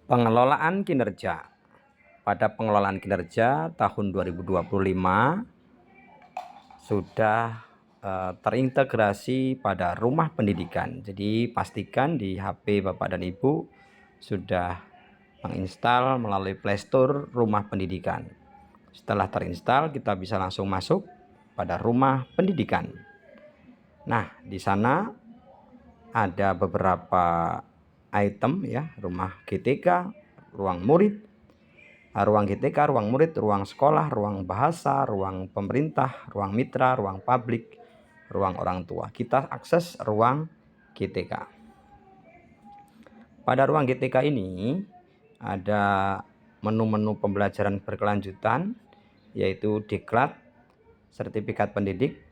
Pengelolaan kinerja. Pada pengelolaan kinerja tahun 2025 sudah terintegrasi pada rumah pendidikan. Jadi pastikan di HP Bapak dan Ibu sudah menginstal melalui Play Store rumah pendidikan. Setelah terinstall, kita bisa langsung masuk pada rumah pendidikan. Nah, di sana ada beberapa item ya, rumah GTK, ruang murid, ruang GTK, ruang murid, ruang sekolah, ruang bahasa, ruang pemerintah, ruang mitra, ruang publik, ruang orang tua. Kita akses ruang GTK. Pada ruang GTK ini ada menu-menu pembelajaran berkelanjutan, yaitu diklat, sertifikat pendidik,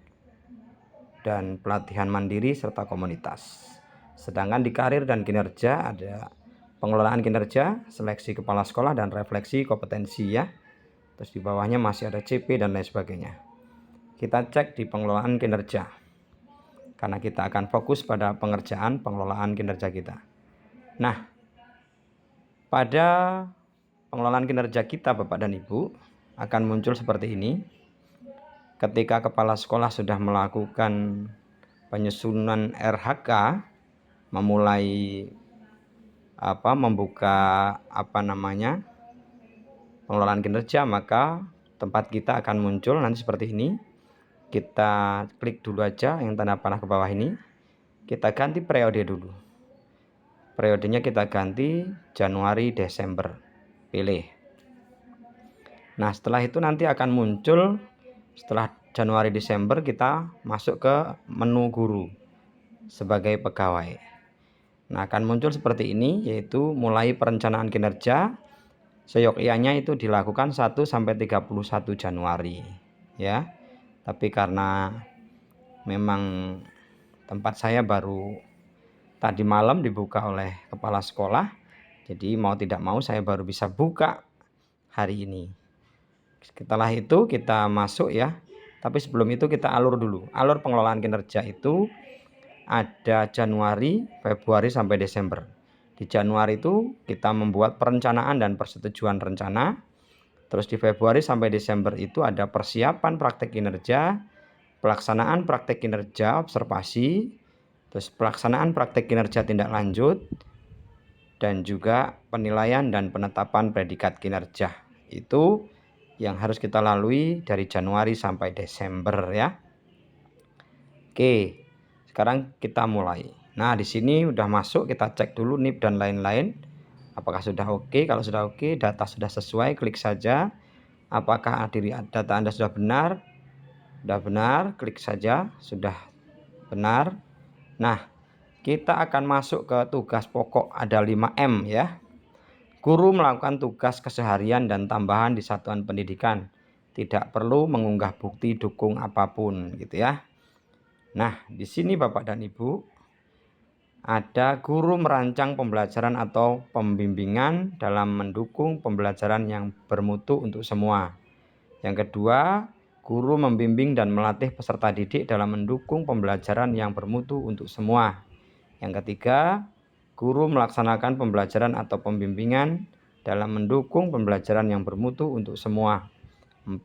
dan pelatihan mandiri serta komunitas. Sedangkan di karir dan kinerja ada pengelolaan kinerja, seleksi kepala sekolah, dan refleksi kompetensi ya. Terus di bawahnya masih ada CP dan lain sebagainya. Kita cek di pengelolaan kinerja, karena kita akan fokus pada pengelolaan kinerja kita. Nah, pada pengelolaan kinerja kita Bapak dan Ibu akan muncul seperti ini. Ketika kepala sekolah sudah melakukan penyusunan RHK, memulai membuka pengelolaan kinerja, maka tempat kita akan muncul nanti seperti ini. Kita klik dulu aja yang tanda panah ke bawah ini. Kita ganti periode dulu. Periodenya kita ganti Januari Desember. Pilih. Nah, setelah itu nanti akan muncul, setelah Januari Desember kita masuk ke menu guru sebagai pegawai. Nah, akan muncul seperti ini, yaitu mulai perencanaan kinerja. Seyogyanya itu dilakukan 1 sampai 31 Januari ya. Tapi karena memang tempat saya baru tadi malam dibuka oleh kepala sekolah, jadi mau tidak mau saya baru bisa buka hari ini. Setelah itu kita masuk ya. Tapi sebelum itu kita alur dulu. Alur pengelolaan kinerja itu ada Januari, Februari sampai Desember. Di Januari itu kita membuat perencanaan dan persetujuan rencana. Terus di Februari sampai Desember itu ada persiapan praktek kinerja, pelaksanaan praktek kinerja observasi, terus pelaksanaan praktek kinerja tindak lanjut, dan juga penilaian dan penetapan predikat kinerja. Itu yang harus kita lalui dari Januari sampai Desember ya. Oke, sekarang kita mulai. Nah, di sini udah masuk, kita cek dulu NIP dan lain-lain. Apakah sudah oke? Kalau sudah oke, data sudah sesuai, klik saja. Apakah data Anda sudah benar? Sudah benar, klik saja. Sudah benar. Nah, kita akan masuk ke tugas pokok, ada 5M ya. Guru melakukan tugas keseharian dan tambahan di satuan pendidikan. Tidak perlu mengunggah bukti dukung apapun gitu ya. Nah, di sini Bapak dan Ibu ada guru merancang pembelajaran atau pembimbingan dalam mendukung pembelajaran yang bermutu untuk semua. Yang kedua, guru membimbing dan melatih peserta didik dalam mendukung pembelajaran yang bermutu untuk semua. Yang ketiga, guru melaksanakan pembelajaran atau pembimbingan dalam mendukung pembelajaran yang bermutu untuk semua. 4.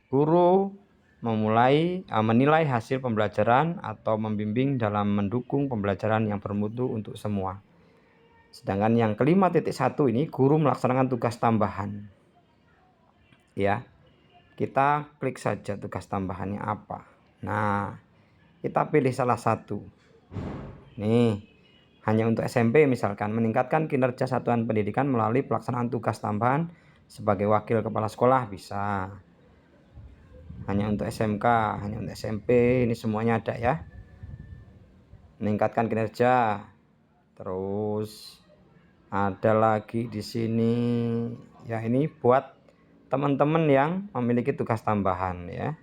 Guru menilai hasil pembelajaran atau membimbing dalam mendukung pembelajaran yang bermutu untuk semua. Sedangkan yang kelima titik 1 ini guru melaksanakan tugas tambahan. Ya. Kita klik saja tugas tambahannya apa. Nah, kita pilih salah satu. Nih, hanya untuk SMP misalkan, meningkatkan kinerja satuan pendidikan melalui pelaksanaan tugas tambahan sebagai wakil kepala sekolah bisa. Hanya untuk SMK, hanya untuk SMP, ini semuanya ada ya. Meningkatkan kinerja. Terus ada lagi di sini ya, ini buat teman-teman yang memiliki tugas tambahan ya.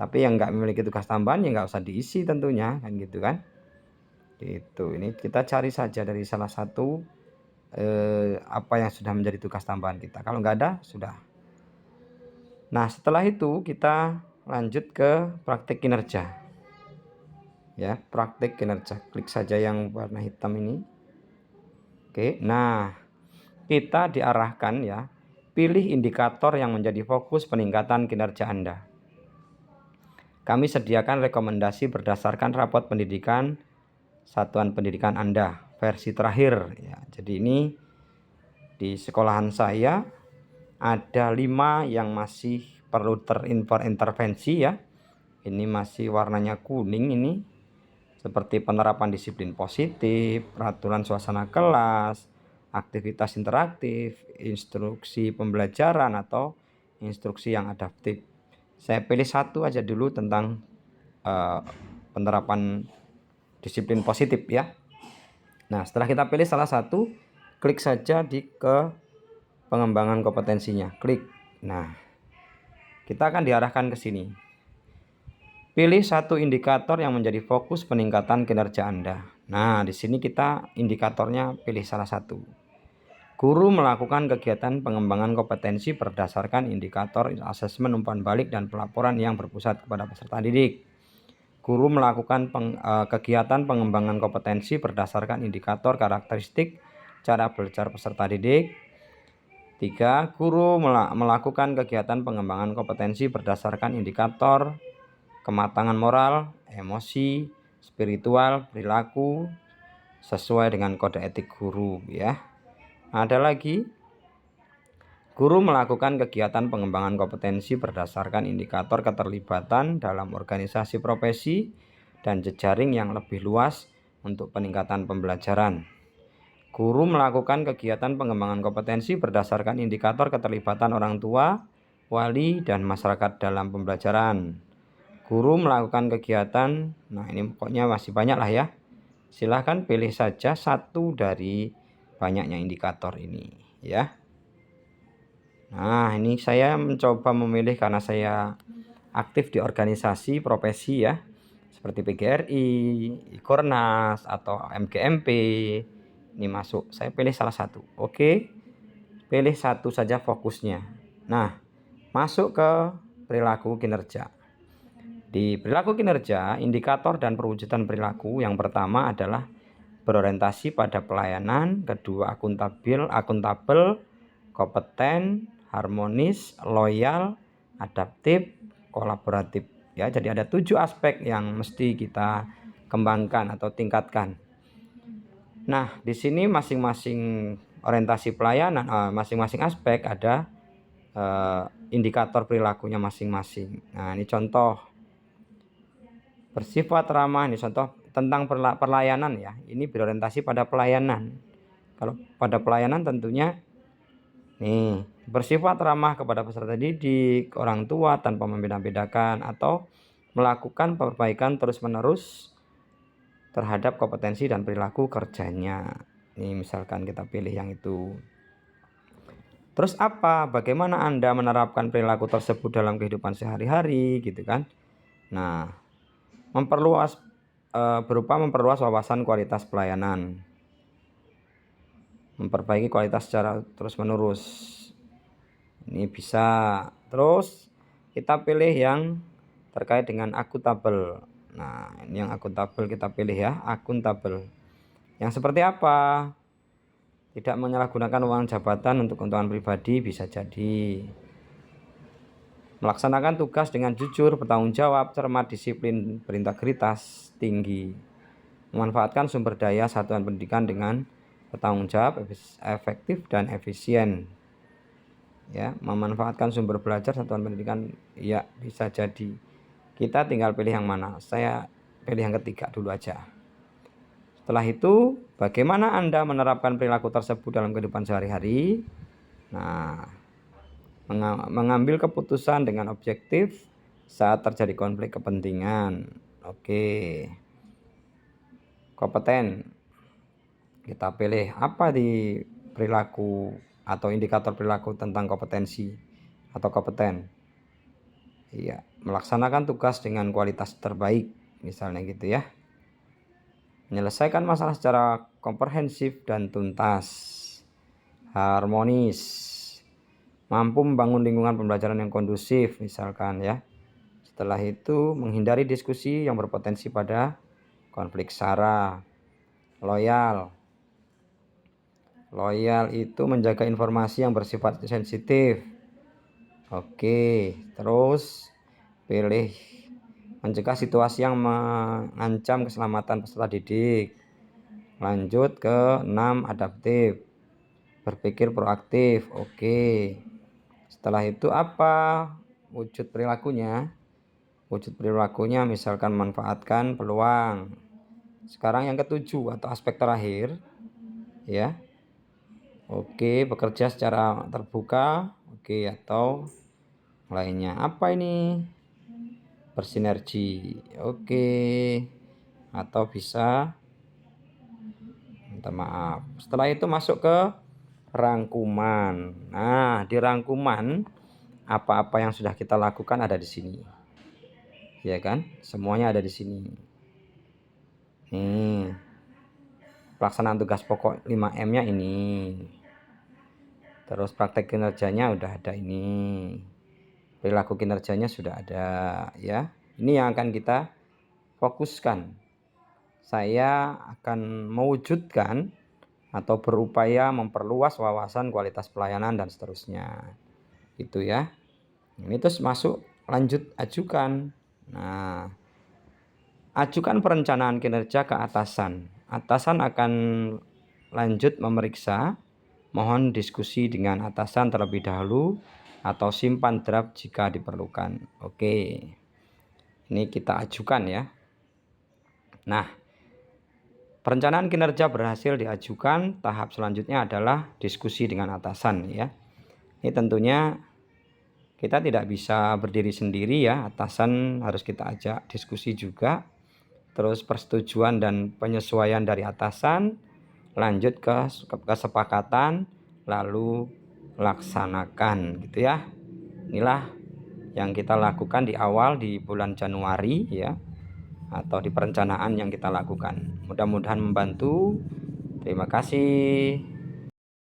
Tapi yang nggak memiliki tugas tambahan ya nggak usah diisi tentunya kan gitu kan. Itu ini kita cari saja dari salah satu apa yang sudah menjadi tugas tambahan kita. Kalau nggak ada sudah. Nah, setelah itu kita lanjut ke praktik kinerja. Ya, praktik kinerja. Klik saja yang warna hitam ini. Oke, nah kita diarahkan ya, pilih indikator yang menjadi fokus peningkatan kinerja Anda. Kami sediakan rekomendasi berdasarkan rapot pendidikan satuan pendidikan Anda versi terakhir ya. Jadi ini di sekolahan saya ada 5 yang masih perlu terintervensi ya. Ini masih warnanya kuning ini, seperti penerapan disiplin positif, peraturan suasana kelas, aktivitas interaktif, instruksi pembelajaran atau instruksi yang adaptif. Saya pilih satu aja dulu tentang penerapan disiplin positif ya. Nah, setelah kita pilih salah satu, klik saja ke pengembangan kompetensinya. Klik. Nah, kita akan diarahkan ke sini. Pilih satu indikator yang menjadi fokus peningkatan kinerja Anda. Nah, di sini kita indikatornya pilih salah satu. Guru melakukan kegiatan pengembangan kompetensi berdasarkan indikator asesmen umpan balik dan pelaporan yang berpusat kepada peserta didik. Guru melakukan kegiatan pengembangan kompetensi berdasarkan indikator karakteristik cara belajar peserta didik. 3. Guru melakukan kegiatan pengembangan kompetensi berdasarkan indikator kematangan moral, emosi, spiritual, perilaku sesuai dengan kode etik guru ya. Ada lagi, guru melakukan kegiatan pengembangan kompetensi berdasarkan indikator keterlibatan dalam organisasi profesi dan jejaring yang lebih luas untuk peningkatan pembelajaran. Guru melakukan kegiatan pengembangan kompetensi berdasarkan indikator keterlibatan orang tua, wali, dan masyarakat dalam pembelajaran. Guru melakukan kegiatan, nah ini pokoknya masih banyak lah ya. Silahkan pilih saja satu dari banyaknya indikator ini ya. Nah, ini saya mencoba memilih karena saya aktif di organisasi profesi ya, seperti PGRI, Kornas, atau MGMP. Ini masuk, saya pilih salah satu. Oke, pilih satu saja fokusnya. Nah, masuk ke perilaku kinerja. Di perilaku kinerja, indikator dan perwujudan perilaku yang pertama adalah berorientasi pada pelayanan, kedua akuntabel, kompeten, harmonis, loyal, adaptif, kolaboratif. Ya, jadi ada 7 aspek yang mesti kita kembangkan atau tingkatkan. Nah, di sini masing-masing orientasi pelayanan, masing-masing aspek ada indikator perilakunya masing-masing. Nah, ini contoh bersifat ramah, ini contoh tentang pelayanan ya. Ini berorientasi pada pelayanan. Kalau pada pelayanan tentunya nih, bersifat ramah kepada peserta didik, orang tua tanpa membeda-bedakan atau melakukan perbaikan terus-menerus terhadap kompetensi dan perilaku kerjanya. Ini misalkan kita pilih yang itu. Terus apa? Bagaimana Anda menerapkan perilaku tersebut dalam kehidupan sehari-hari gitu kan? Nah, berupa memperluas wawasan kualitas pelayanan, memperbaiki kualitas secara terus-menerus. Ini bisa. Terus kita pilih yang terkait dengan akuntabel. Nah, ini yang akuntabel kita pilih ya, akuntabel. Yang seperti apa? Tidak menyalahgunakan uang jabatan untuk keuntungan pribadi bisa jadi. Melaksanakan tugas dengan jujur, bertanggung jawab, cermat, disiplin, berintegritas tinggi. Memanfaatkan sumber daya satuan pendidikan dengan bertanggung jawab, efektif, dan efisien. Ya, memanfaatkan sumber belajar satuan pendidikan ya bisa jadi. Kita tinggal pilih yang mana. Saya pilih yang ketiga dulu aja. Setelah itu, bagaimana Anda menerapkan perilaku tersebut dalam kehidupan sehari-hari? Nah, mengambil keputusan dengan objektif saat terjadi konflik kepentingan. Oke. Kompeten. Kita pilih apa di perilaku atau indikator perilaku tentang kompetensi atau kompeten. Iya, melaksanakan tugas dengan kualitas terbaik, misalnya gitu ya. Menyelesaikan masalah secara komprehensif dan tuntas. Harmonis. Mampu membangun lingkungan pembelajaran yang kondusif, misalkan ya. Setelah itu, menghindari diskusi yang berpotensi pada konflik sara. Loyal. Loyal itu menjaga informasi yang bersifat sensitif. Oke, terus pilih mencegah situasi yang mengancam keselamatan peserta didik. Lanjut ke 6, adaptif, berpikir proaktif. Oke, setelah itu apa wujud perilakunya? Wujud perilakunya misalkan manfaatkan peluang. Sekarang yang ketujuh atau aspek terakhir ya. Oke, bekerja secara terbuka. Oke, atau lainnya apa ini? Bersinergi. Oke, atau bisa minta maaf. Setelah itu masuk ke rangkuman. Nah, di rangkuman apa-apa yang sudah kita lakukan ada di sini. Ya kan? Semuanya ada di sini. Nih. Pelaksanaan tugas pokok 5M-nya ini. Terus praktek kinerjanya udah ada ini. Perilaku kinerjanya sudah ada ya. Ini yang akan kita fokuskan. Saya akan mewujudkan atau berupaya memperluas wawasan kualitas pelayanan dan seterusnya. Itu ya. Ini terus masuk lanjut ajukan. Nah, ajukan perencanaan kinerja ke atasan. Atasan akan lanjut memeriksa. Mohon diskusi dengan atasan terlebih dahulu atau simpan draft jika diperlukan. Oke. Ini kita ajukan ya. Nah, perencanaan kinerja berhasil diajukan. Tahap selanjutnya adalah diskusi dengan atasan ya. Ini tentunya kita tidak bisa berdiri sendiri ya. Atasan harus kita ajak diskusi juga. Terus persetujuan dan penyesuaian dari atasan. Lanjut ke kesepakatan, lalu laksanakan gitu ya. Inilah yang kita lakukan di awal di bulan Januari ya, atau di perencanaan yang kita lakukan. Mudah-mudahan membantu. Terima kasih.